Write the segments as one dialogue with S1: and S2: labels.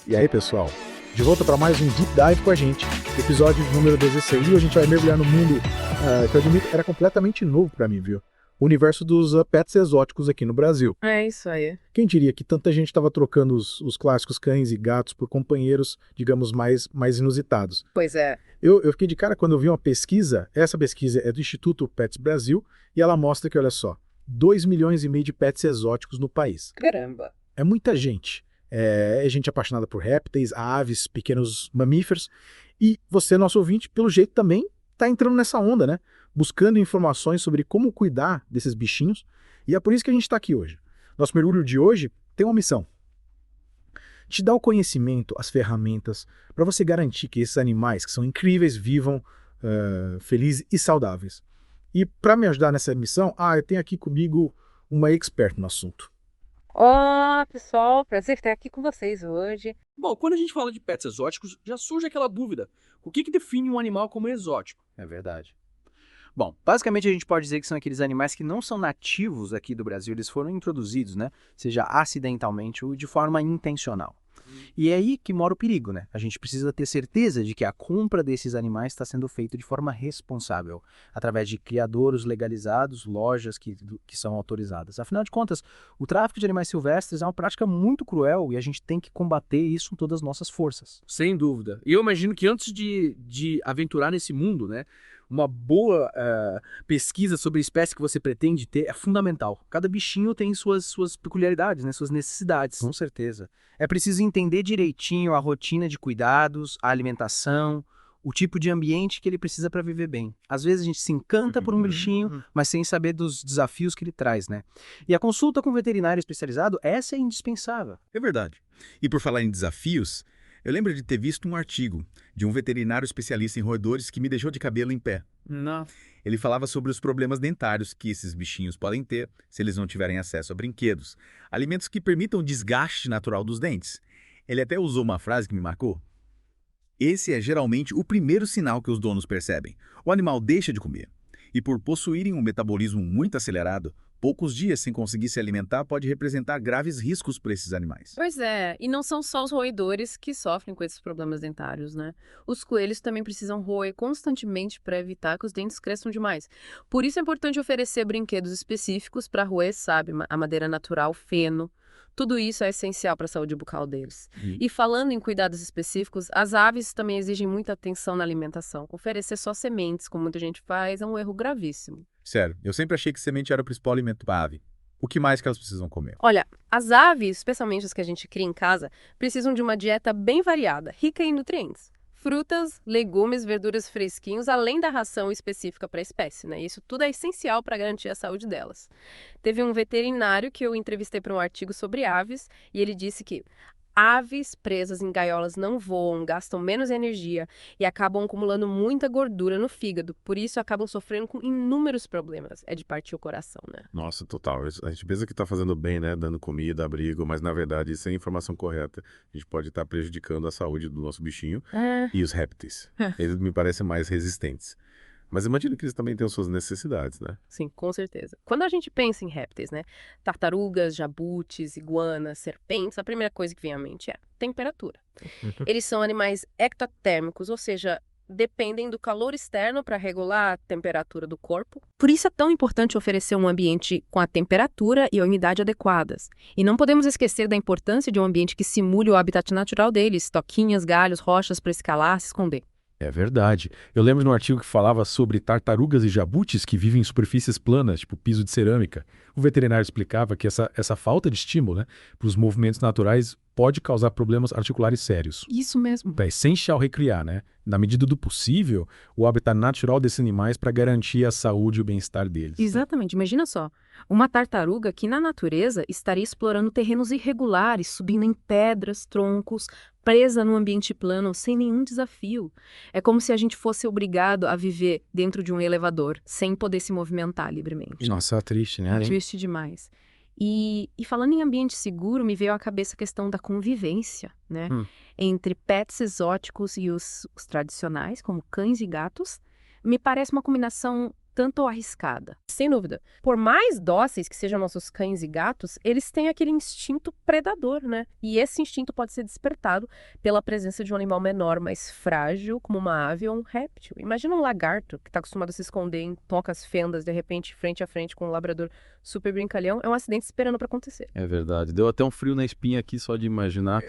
S1: E aí, pessoal? De volta para mais um Deep Dive com a gente, episódio número 16. E a gente vai mergulhar no mundo que eu admito era completamente novo para mim, viu? O universo dos pets exóticos aqui no Brasil.
S2: É isso aí.
S1: Quem diria que tanta gente estava trocando os clássicos cães e gatos por companheiros, digamos, mais inusitados.
S2: Pois é.
S1: Eu fiquei de cara quando eu vi uma pesquisa, essa pesquisa é do Instituto Pets Brasil, e ela mostra que, olha só, 2,5 milhões de pets exóticos no país.
S2: Caramba.
S1: É muita gente. É gente apaixonada por répteis, aves, pequenos mamíferos. E você, nosso ouvinte, pelo jeito também está entrando nessa onda, né? Buscando informações sobre como cuidar desses bichinhos. E é por isso que a gente está aqui hoje. Nosso mergulho de hoje tem uma missão. Te dar o conhecimento, as ferramentas, para você garantir que esses animais, que são incríveis, vivam felizes e saudáveis. E para me ajudar nessa missão, eu tenho aqui comigo uma expert no assunto.
S2: Olá, pessoal. Prazer estar aqui com vocês hoje.
S3: Bom, quando a gente fala de pets exóticos, já surge aquela dúvida. O que define um animal como exótico?
S4: É verdade. Bom, basicamente a gente pode dizer que são aqueles animais que não são nativos aqui do Brasil, eles foram introduzidos, né? Seja acidentalmente ou de forma intencional. E é aí que mora o perigo, né? A gente precisa ter certeza de que a compra desses animais está sendo feita de forma responsável, através de criadouros legalizados, lojas que são autorizadas. Afinal de contas, o tráfico de animais silvestres é uma prática muito cruel e a gente tem que combater isso com todas as nossas forças.
S3: Sem dúvida. E eu imagino que antes de aventurar nesse mundo, né, uma boa pesquisa sobre a espécie que você pretende ter é fundamental. Cada bichinho tem suas peculiaridades, né, suas necessidades.
S4: Com certeza. É preciso entender direitinho a rotina de cuidados, a alimentação, o tipo de ambiente que ele precisa para viver bem. Às vezes a gente se encanta por um bichinho, mas sem saber dos desafios que ele traz, né? E a consulta com um veterinário especializado, essa é indispensável.
S5: É verdade. E por falar em desafios, eu lembro de ter visto um artigo de um veterinário especialista em roedores que me deixou de cabelo em pé.
S3: Não.
S5: Ele falava sobre os problemas dentários que esses bichinhos podem ter se eles não tiverem acesso a brinquedos, alimentos que permitam o desgaste natural dos dentes. Ele até usou uma frase que me marcou. Esse é geralmente o primeiro sinal que os donos percebem. O animal deixa de comer. E por possuírem um metabolismo muito acelerado, poucos dias sem conseguir se alimentar pode representar graves riscos para esses animais.
S2: Pois é, e não são só os roedores que sofrem com esses problemas dentários, né? Os coelhos também precisam roer constantemente para evitar que os dentes cresçam demais. Por isso é importante oferecer brinquedos específicos para roer, sabe? A madeira natural, feno. Tudo isso é essencial para a saúde bucal deles. E falando em cuidados específicos, as aves também exigem muita atenção na alimentação. Oferecer só sementes, como muita gente faz, é um erro gravíssimo.
S5: Sério, eu sempre achei que semente era o principal alimento para a ave. O que mais que elas precisam comer?
S2: Olha, as aves, especialmente as que a gente cria em casa, precisam de uma dieta bem variada, rica em nutrientes. Frutas, legumes, verduras fresquinhos, além da ração específica para a espécie, né? Isso tudo é essencial para garantir a saúde delas. Teve um veterinário que eu entrevistei para um artigo sobre aves e ele disse que aves presas em gaiolas não voam, gastam menos energia e acabam acumulando muita gordura no fígado. Por isso, acabam sofrendo com inúmeros problemas. É de partir o coração, né?
S6: Nossa, total. A gente pensa que está fazendo bem, né? Dando comida, abrigo, mas na verdade, sem informação correta, a gente pode estar prejudicando a saúde do nosso bichinho e os répteis. Eles me parecem mais resistentes. Mas imagino que eles também têm suas necessidades, né?
S2: Sim, com certeza. Quando a gente pensa em répteis, né? Tartarugas, jabutis, iguanas, serpentes, a primeira coisa que vem à mente é temperatura. Eles são animais ectotérmicos, ou seja, dependem do calor externo para regular a temperatura do corpo. Por isso é tão importante oferecer um ambiente com a temperatura e a umidade adequadas. E não podemos esquecer da importância de um ambiente que simule o habitat natural deles, toquinhas, galhos, rochas para escalar, se esconder.
S6: É verdade. Eu lembro de um artigo que falava sobre tartarugas e jabutis que vivem em superfícies planas, tipo piso de cerâmica. O veterinário explicava que essa falta de estímulo, né, para os movimentos naturais pode causar problemas articulares sérios.
S2: Isso mesmo.
S6: É essencial recriar, né, na medida do possível, o habitat natural desses animais para garantir a saúde e o bem-estar deles.
S2: Exatamente. Imagina só, uma tartaruga que na natureza estaria explorando terrenos irregulares, subindo em pedras, troncos, presa num ambiente plano, sem nenhum desafio. É como se a gente fosse obrigado a viver dentro de um elevador, sem poder se movimentar livremente.
S6: Nossa, triste, né?
S2: Triste demais. E falando em ambiente seguro, me veio à cabeça a questão da convivência, né? Entre pets exóticos e os tradicionais, como cães e gatos. Me parece uma combinação tanto arriscada. Sem dúvida. Por mais dóceis que sejam nossos cães e gatos, eles têm aquele instinto predador, né? E esse instinto pode ser despertado pela presença de um animal menor, mais frágil, como uma ave ou um réptil. Imagina um lagarto que está acostumado a se esconder em tocas fendas, de repente, frente a frente com um labrador super brincalhão. É um acidente esperando para acontecer.
S7: É verdade. Deu até um frio na espinha aqui só de imaginar.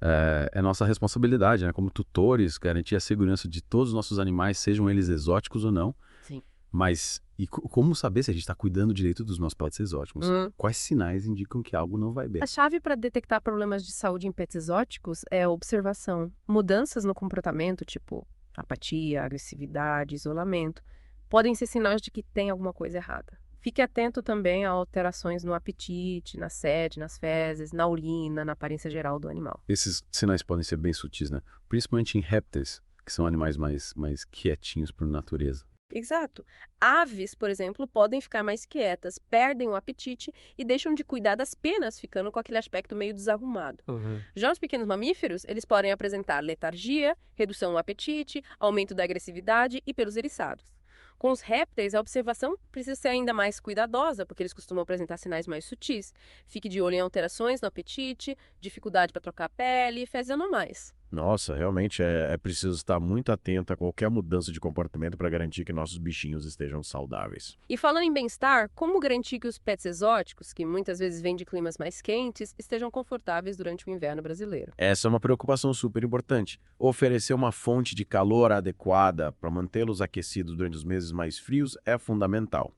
S7: É nossa responsabilidade, né? Como tutores, garantir a segurança de todos os nossos animais, sejam eles exóticos ou não.
S2: Sim.
S7: Mas como saber se a gente está cuidando direito dos nossos pets exóticos? Quais sinais indicam que algo não vai bem?
S2: A chave para detectar problemas de saúde em pets exóticos é a observação. Mudanças no comportamento, tipo apatia, agressividade, isolamento, podem ser sinais de que tem alguma coisa errada. Fique atento também a alterações no apetite, na sede, nas fezes, na urina, na aparência geral do animal.
S7: Esses sinais podem ser bem sutis, né? Principalmente em répteis, que são animais mais quietinhos por natureza.
S2: Exato. Aves, por exemplo, podem ficar mais quietas, perdem o apetite e deixam de cuidar das penas, ficando com aquele aspecto meio desarrumado. Já os pequenos mamíferos, eles podem apresentar letargia, redução no apetite, aumento da agressividade e pelos eriçados. Com os répteis, a observação precisa ser ainda mais cuidadosa, porque eles costumam apresentar sinais mais sutis. Fique de olho em alterações no apetite, dificuldade para trocar a pele, fezes anormais.
S8: Nossa, realmente é preciso estar muito atento a qualquer mudança de comportamento para garantir que nossos bichinhos estejam saudáveis.
S2: E falando em bem-estar, como garantir que os pets exóticos, que muitas vezes vêm de climas mais quentes, estejam confortáveis durante o inverno brasileiro?
S8: Essa é uma preocupação super importante. Oferecer uma fonte de calor adequada para mantê-los aquecidos durante os meses mais frios é fundamental.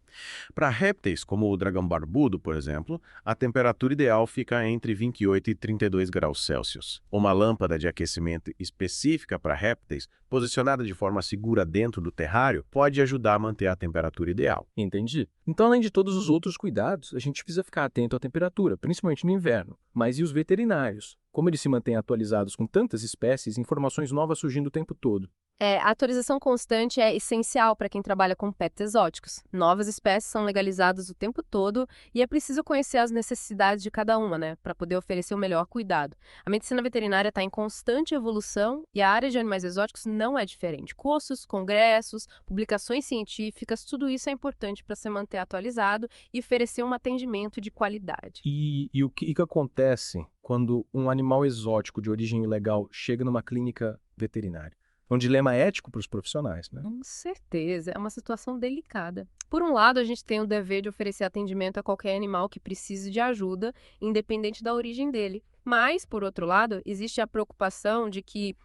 S8: Para répteis, como o dragão barbudo, por exemplo, a temperatura ideal fica entre 28 e 32 graus Celsius. Uma lâmpada de aquecimento específica para répteis, posicionada de forma segura dentro do terrário, pode ajudar a manter a temperatura ideal.
S3: Entendi. Então, além de todos os outros cuidados, a gente precisa ficar atento à temperatura, principalmente no inverno. Mas e os veterinários? Como eles se mantêm atualizados com tantas espécies e informações novas surgindo o tempo todo?
S2: A atualização constante é essencial para quem trabalha com pets exóticos. Novas espécies são legalizadas o tempo todo e é preciso conhecer as necessidades de cada uma, né, para poder oferecer o melhor cuidado. A medicina veterinária está em constante evolução e a área de animais exóticos não é diferente. Cursos, congressos, publicações científicas, tudo isso é importante para se manter atualizado e oferecer um atendimento de qualidade.
S3: E o que acontece quando um animal exótico de origem ilegal chega numa clínica veterinária? É um dilema ético para os profissionais, né?
S2: Com certeza, é uma situação delicada. Por um lado, a gente tem o dever de oferecer atendimento a qualquer animal que precise de ajuda, independente da origem dele. Mas, por outro lado, existe a preocupação de que,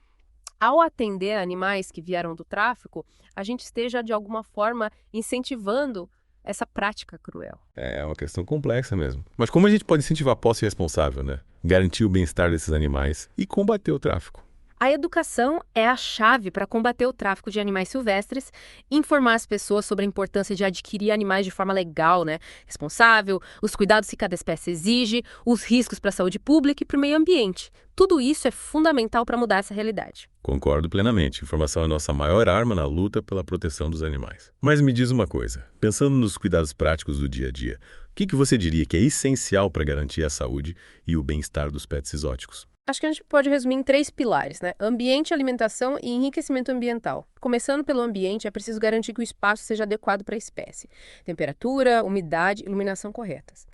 S2: ao atender animais que vieram do tráfico, a gente esteja, de alguma forma, incentivando essa prática cruel.
S6: É uma questão complexa mesmo. Mas como a gente pode incentivar a posse responsável, né? Garantir o bem-estar desses animais e combater o tráfico?
S2: A educação é a chave para combater o tráfico de animais silvestres, informar as pessoas sobre a importância de adquirir animais de forma legal, né, responsável, os cuidados que cada espécie exige, os riscos para a saúde pública e para o meio ambiente. Tudo isso é fundamental para mudar essa realidade.
S6: Concordo plenamente. Informação é a nossa maior arma na luta pela proteção dos animais. Mas me diz uma coisa, pensando nos cuidados práticos do dia a dia, o que você diria que é essencial para garantir a saúde e o bem-estar dos pets exóticos?
S2: Acho que a gente pode resumir em 3 pilares, né? Ambiente, alimentação e enriquecimento ambiental. Começando pelo ambiente, é preciso garantir que o espaço seja adequado para a espécie. Temperatura, umidade, iluminação corretas.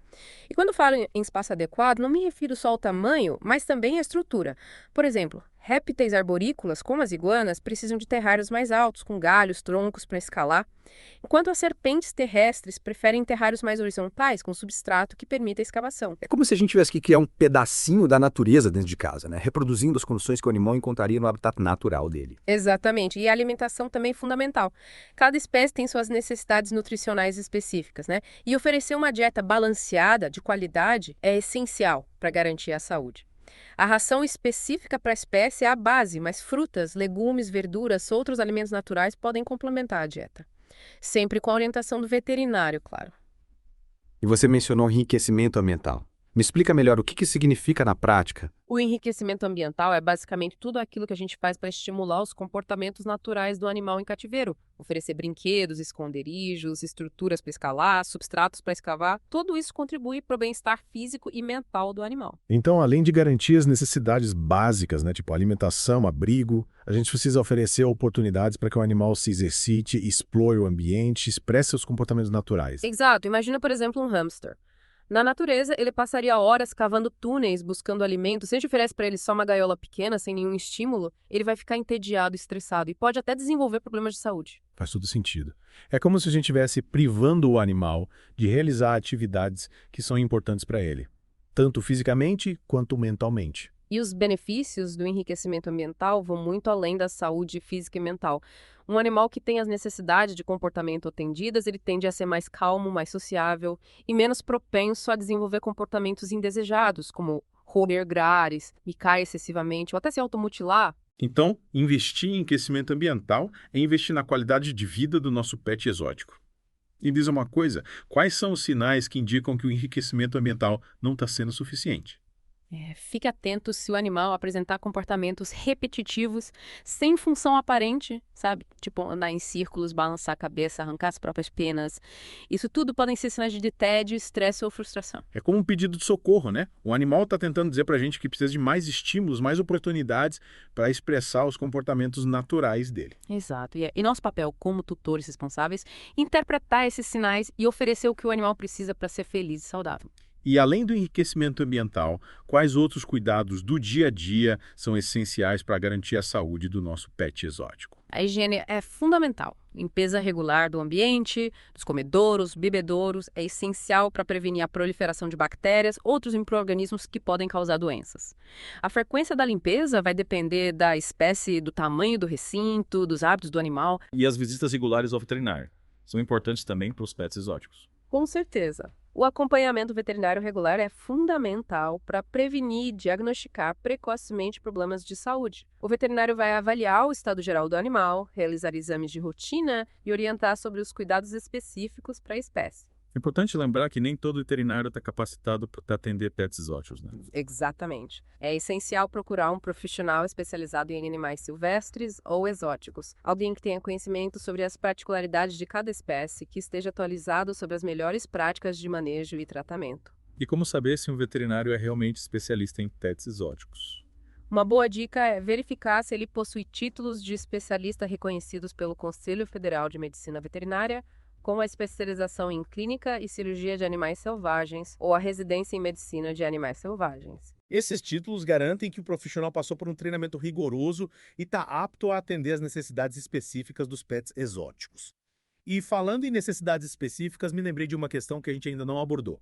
S2: E quando falo em espaço adequado, não me refiro só ao tamanho, mas também à estrutura. Por exemplo, répteis arborícolas, como as iguanas, precisam de terrários mais altos, com galhos, troncos para escalar, enquanto as serpentes terrestres preferem terrários mais horizontais, com substrato que permita a escavação.
S9: É como se a gente tivesse que criar um pedacinho da natureza dentro de casa, né? Reproduzindo as condições que o animal encontraria no habitat natural dele.
S2: Exatamente. E a alimentação também é fundamental. Cada espécie tem suas necessidades nutricionais específicas, né? E oferecer uma dieta balanceada, de qualidade, é essencial para garantir a saúde. A ração específica para a espécie é a base, mas frutas, legumes, verduras, outros alimentos naturais podem complementar a dieta. Sempre com a orientação do veterinário, claro.
S9: E você mencionou enriquecimento ambiental. Me explica melhor o que isso significa na prática.
S2: O enriquecimento ambiental é basicamente tudo aquilo que a gente faz para estimular os comportamentos naturais do animal em cativeiro. Oferecer brinquedos, esconderijos, estruturas para escalar, substratos para escavar, tudo isso contribui para o bem-estar físico e mental do animal.
S10: Então, além de garantir as necessidades básicas, né, tipo alimentação, abrigo, a gente precisa oferecer oportunidades para que o animal se exercite, explore o ambiente, expresse seus comportamentos naturais.
S2: Exato. Imagina, por exemplo, um hamster. Na natureza, ele passaria horas cavando túneis, buscando alimento. Se a gente oferece para ele só uma gaiola pequena, sem nenhum estímulo, ele vai ficar entediado, estressado e pode até desenvolver problemas de saúde.
S10: Faz todo sentido. É como se a gente estivesse privando o animal de realizar atividades que são importantes para ele, tanto fisicamente quanto mentalmente.
S2: E os benefícios do enriquecimento ambiental vão muito além da saúde física e mental. Um animal que tem as necessidades de comportamento atendidas, ele tende a ser mais calmo, mais sociável e menos propenso a desenvolver comportamentos indesejados, como roer grades, micar excessivamente ou até se automutilar.
S5: Então, investir em enriquecimento ambiental é investir na qualidade de vida do nosso pet exótico. E diz uma coisa, quais são os sinais que indicam que o enriquecimento ambiental não está sendo suficiente?
S2: Fique atento se o animal apresentar comportamentos repetitivos, sem função aparente, sabe? Tipo andar em círculos, balançar a cabeça, arrancar as próprias penas. Isso tudo podem ser sinais de tédio, estresse ou frustração.
S5: É como um pedido de socorro, né? O animal está tentando dizer para a gente que precisa de mais estímulos, mais oportunidades para expressar os comportamentos naturais dele.
S2: Exato. E nosso papel como tutores responsáveis, interpretar esses sinais e oferecer o que o animal precisa para ser feliz e saudável.
S5: E além do enriquecimento ambiental, quais outros cuidados do dia a dia são essenciais para garantir a saúde do nosso pet exótico?
S2: A higiene é fundamental. Limpeza regular do ambiente, dos comedouros, bebedouros, é essencial para prevenir a proliferação de bactérias, outros micro-organismos que podem causar doenças. A frequência da limpeza vai depender da espécie, do tamanho do recinto, dos hábitos do animal.
S11: E as visitas regulares ao veterinário são importantes também para os pets exóticos.
S2: Com certeza. O acompanhamento veterinário regular é fundamental para prevenir e diagnosticar precocemente problemas de saúde. O veterinário vai avaliar o estado geral do animal, realizar exames de rotina e orientar sobre os cuidados específicos para a espécie.
S11: É importante lembrar que nem todo veterinário está capacitado para atender pets exóticos, né?
S2: Exatamente. É essencial procurar um profissional especializado em animais silvestres ou exóticos. Alguém que tenha conhecimento sobre as particularidades de cada espécie, que esteja atualizado sobre as melhores práticas de manejo e tratamento.
S11: E como saber se um veterinário é realmente especialista em pets exóticos?
S2: Uma boa dica é verificar se ele possui títulos de especialista reconhecidos pelo Conselho Federal de Medicina Veterinária, como a especialização em clínica e cirurgia de animais selvagens ou a residência em medicina de animais selvagens.
S12: Esses títulos garantem que o profissional passou por um treinamento rigoroso e está apto a atender às necessidades específicas dos pets exóticos. E falando em necessidades específicas, me lembrei de uma questão que a gente ainda não abordou.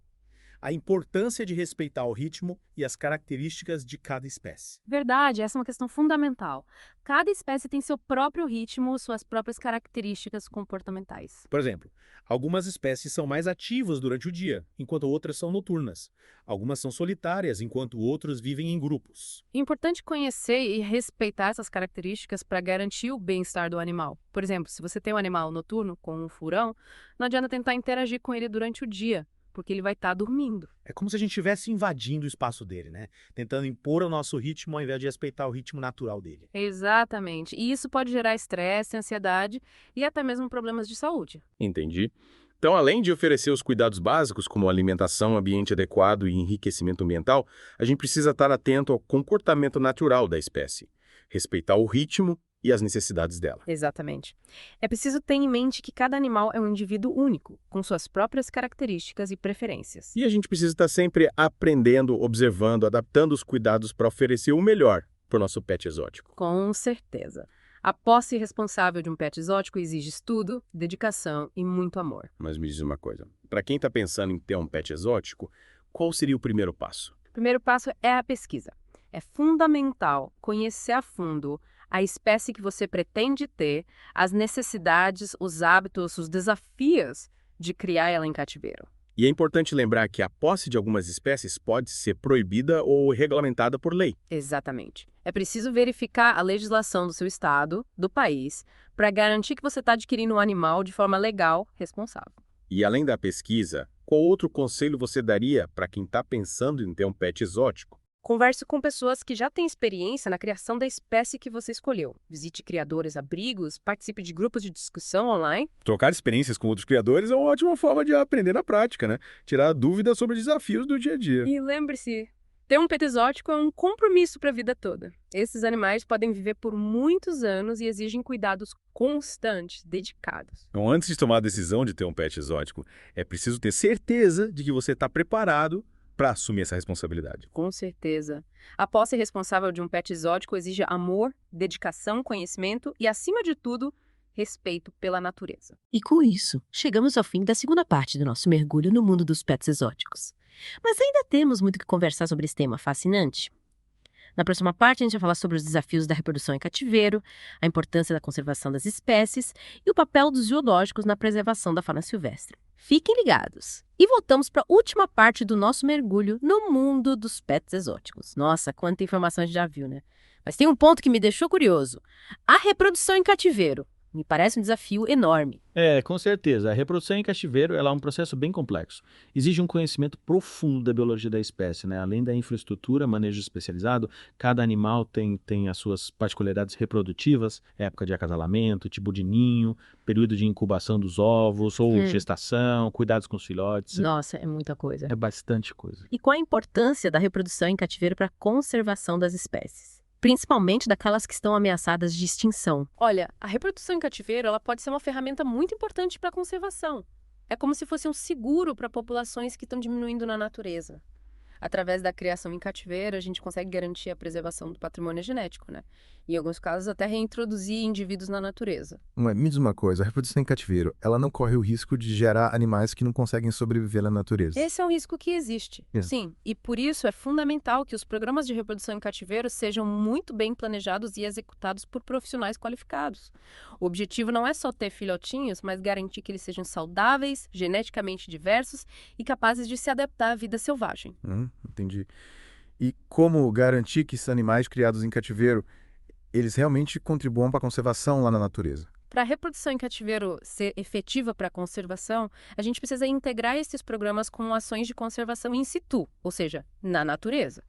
S12: A importância de respeitar o ritmo e as características de cada espécie.
S2: Verdade, essa é uma questão fundamental. Cada espécie tem seu próprio ritmo, suas próprias características comportamentais.
S12: Por exemplo, algumas espécies são mais ativas durante o dia, enquanto outras são noturnas. Algumas são solitárias, enquanto outros vivem em grupos.
S2: É importante conhecer e respeitar essas características para garantir o bem-estar do animal. Por exemplo, se você tem um animal noturno, com um furão, não adianta tentar interagir com ele durante o dia, porque ele vai estar dormindo.
S12: É como se a gente estivesse invadindo o espaço dele, né? Tentando impor o nosso ritmo ao invés de respeitar o ritmo natural dele.
S2: Exatamente. E isso pode gerar estresse, ansiedade e até mesmo problemas de saúde.
S5: Entendi. Então, além de oferecer os cuidados básicos, como alimentação, ambiente adequado e enriquecimento ambiental, a gente precisa estar atento ao comportamento natural da espécie, respeitar o ritmo e as necessidades dela.
S2: Exatamente. É preciso ter em mente que cada animal é um indivíduo único, com suas próprias características e preferências.
S5: E a gente precisa estar sempre aprendendo, observando, adaptando os cuidados para oferecer o melhor para o nosso pet exótico.
S2: Com certeza. A posse responsável de um pet exótico exige estudo, dedicação e muito amor.
S5: Mas me diz uma coisa, para quem está pensando em ter um pet exótico, qual seria o primeiro passo?
S2: O primeiro passo é a pesquisa. É fundamental conhecer a fundo a espécie que você pretende ter, as necessidades, os hábitos, os desafios de criar ela em cativeiro.
S5: E é importante lembrar que a posse de algumas espécies pode ser proibida ou regulamentada por lei.
S2: Exatamente. É preciso verificar a legislação do seu estado, do país, para garantir que você está adquirindo um animal de forma legal, responsável.
S6: E além da pesquisa, qual outro conselho você daria para quem está pensando em ter um pet exótico?
S2: Converse com pessoas que já têm experiência na criação da espécie que você escolheu. Visite criadores, abrigos, participe de grupos de discussão online.
S6: Trocar experiências com outros criadores é uma ótima forma de aprender na prática, né? Tirar dúvidas sobre desafios do dia a dia.
S2: E lembre-se, ter um pet exótico é um compromisso para a vida toda. Esses animais podem viver por muitos anos e exigem cuidados constantes, dedicados.
S6: Então, antes de tomar a decisão de ter um pet exótico, é preciso ter certeza de que você está preparado para assumir essa responsabilidade.
S2: Com certeza. A posse responsável de um pet exótico exige amor, dedicação, conhecimento e, acima de tudo, respeito pela natureza.
S13: E com isso, chegamos ao fim da segunda parte do nosso mergulho no mundo dos pets exóticos. Mas ainda temos muito que conversar sobre esse tema fascinante. Na próxima parte, a gente vai falar sobre os desafios da reprodução em cativeiro, a importância da conservação das espécies e o papel dos zoológicos na preservação da fauna silvestre. Fiquem ligados! E voltamos para a última parte do nosso mergulho no mundo dos pets exóticos. Nossa, quanta informação a gente já viu, né? Mas tem um ponto que me deixou curioso. A reprodução em cativeiro. Me parece um desafio enorme.
S14: Com certeza. A reprodução em cativeiro ela é um processo bem complexo. Exige um conhecimento profundo da biologia da espécie, né? Além da infraestrutura, manejo especializado, cada animal tem as suas particularidades reprodutivas, época de acasalamento, tipo de ninho, período de incubação dos ovos ou gestação, cuidados com os filhotes.
S2: Nossa, é muita coisa.
S14: É bastante coisa.
S2: E qual a importância da reprodução em cativeiro para a conservação das espécies? Principalmente daquelas que estão ameaçadas de extinção. Olha, a reprodução em cativeiro ela pode ser uma ferramenta muito importante para a conservação. É como se fosse um seguro para populações que estão diminuindo na natureza. Através da criação em cativeiro, a gente consegue garantir a preservação do patrimônio genético, né? E, em alguns casos, até reintroduzir indivíduos na natureza.
S9: Me diz uma coisa, a reprodução em cativeiro, ela não corre o risco de gerar animais que não conseguem sobreviver na natureza?
S2: Esse é um risco que existe, sim. E por isso é fundamental que os programas de reprodução em cativeiro sejam muito bem planejados e executados por profissionais qualificados. O objetivo não é só ter filhotinhos, mas garantir que eles sejam saudáveis, geneticamente diversos e capazes de se adaptar à vida selvagem.
S9: Entendi. E como garantir que esses animais criados em cativeiro, eles realmente contribuam para a conservação lá na natureza?
S2: Para a reprodução em cativeiro ser efetiva para a conservação, a gente precisa integrar esses programas com ações de conservação in situ, ou seja, na natureza.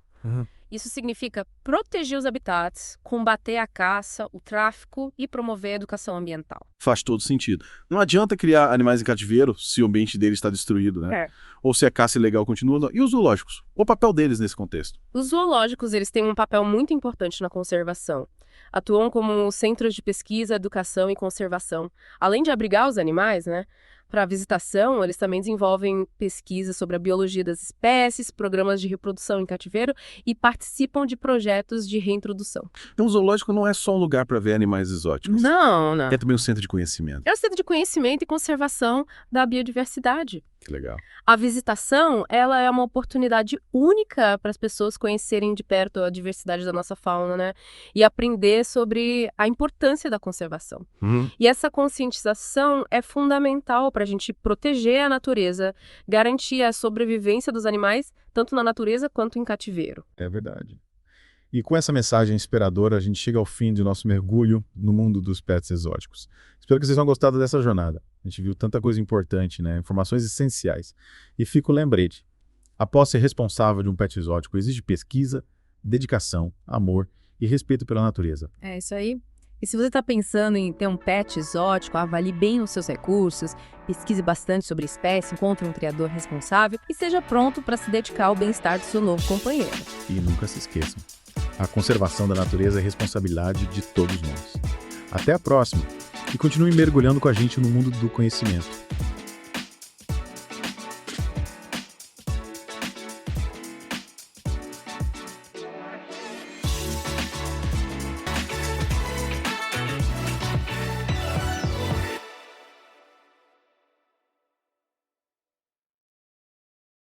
S2: Isso significa proteger os habitats, combater a caça, o tráfico e promover a educação ambiental.
S15: Faz todo sentido. Não adianta criar animais em cativeiro se o ambiente deles está destruído, né? Ou se a caça ilegal continua. E os zoológicos? O papel deles nesse contexto?
S2: Os zoológicos eles têm um papel muito importante na conservação. Atuam como centros de pesquisa, educação e conservação. Além de abrigar os animais, né? Para a visitação, eles também desenvolvem pesquisas sobre a biologia das espécies, programas de reprodução em cativeiro e participam de projetos de reintrodução.
S15: Então o zoológico não é só um lugar para ver animais exóticos.
S2: Não.
S15: É também um centro de conhecimento.
S2: É o centro de conhecimento e conservação da biodiversidade.
S15: Que legal.
S2: A visitação, ela é uma oportunidade única para as pessoas conhecerem de perto a diversidade da nossa fauna, né? E aprender sobre a importância da conservação. E essa conscientização é fundamental para a gente proteger a natureza, garantir a sobrevivência dos animais, tanto na natureza quanto em cativeiro.
S10: É verdade. E com essa mensagem inspiradora, a gente chega ao fim do nosso mergulho no mundo dos pets exóticos. Espero que vocês tenham gostado dessa jornada. A gente viu tanta coisa importante, né? Informações essenciais. E fica o lembrete. A posse responsável de um pet exótico exige pesquisa, dedicação, amor e respeito pela natureza.
S2: É isso aí. E se você está pensando em ter um pet exótico, avalie bem os seus recursos, pesquise bastante sobre a espécie, encontre um criador responsável e seja pronto para se dedicar ao bem-estar do seu novo companheiro.
S10: E nunca se esqueçam, a conservação da natureza é responsabilidade de todos nós. Até a próxima e continue mergulhando com a gente no mundo do conhecimento.